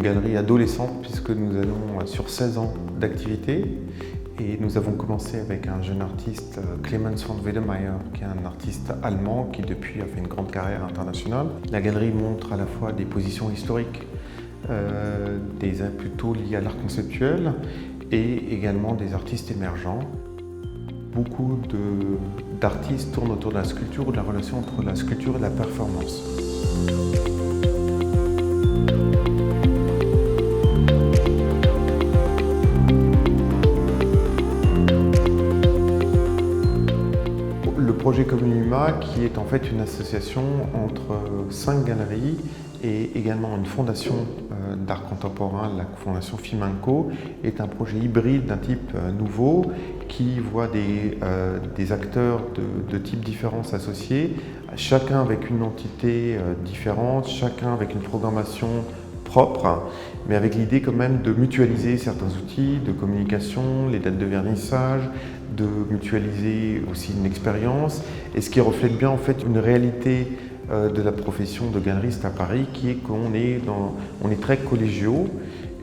galerie adolescente puisque nous allons sur 16 ans d'activité. Et nous avons commencé avec un jeune artiste, Clemens von Wedemeyer, qui est un artiste allemand qui depuis a fait une grande carrière internationale. La galerie montre à la fois des positions historiques, plutôt liées à l'art conceptuel, et également des artistes émergents. Beaucoup d'artistes tournent autour de la sculpture ou de la relation entre la sculpture et la performance. Le projet Communima, qui est en fait une association entre 5 galeries et également une fondation d'art contemporain, la fondation Fimenco, est un projet hybride d'un type nouveau qui voit des acteurs de types différents s'associer, chacun avec une entité différente, chacun avec une programmation propre, mais avec l'idée quand même de mutualiser certains outils de communication, les dates de vernissage, de mutualiser aussi une expérience, et ce qui reflète bien en fait une réalité de la profession de galeriste à Paris, qui est qu'on est très collégiaux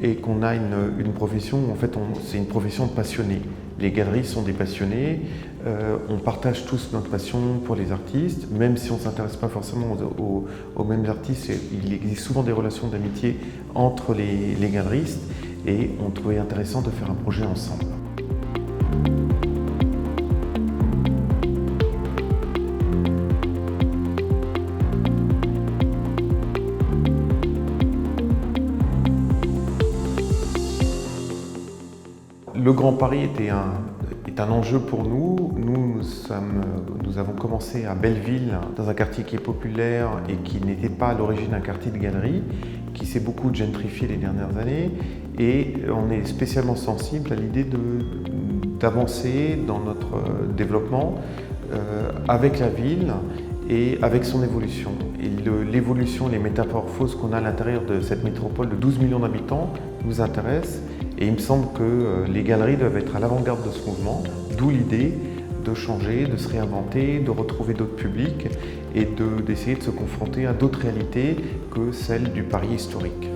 et qu'on a une profession où en fait c'est une profession de passionnés. Les galeristes sont des passionnés, on partage tous notre passion pour les artistes, même si on ne s'intéresse pas forcément aux mêmes artistes, il existe souvent des relations d'amitié entre les galeristes, et on trouvait intéressant de faire un projet ensemble. Le Grand Paris est un enjeu pour nous. Nous avons commencé à Belleville, dans un quartier qui est populaire et qui n'était pas à l'origine un quartier de galerie, qui s'est beaucoup gentrifié les dernières années. Et on est spécialement sensible à l'idée d'avancer dans notre développement avec la ville et avec son évolution. Et l'évolution, les métamorphoses qu'on a à l'intérieur de cette métropole de 12 millions d'habitants nous intéressent. Et il me semble que les galeries doivent être à l'avant-garde de ce mouvement, d'où l'idée de changer, de se réinventer, de retrouver d'autres publics et d'essayer de se confronter à d'autres réalités que celles du Paris historique.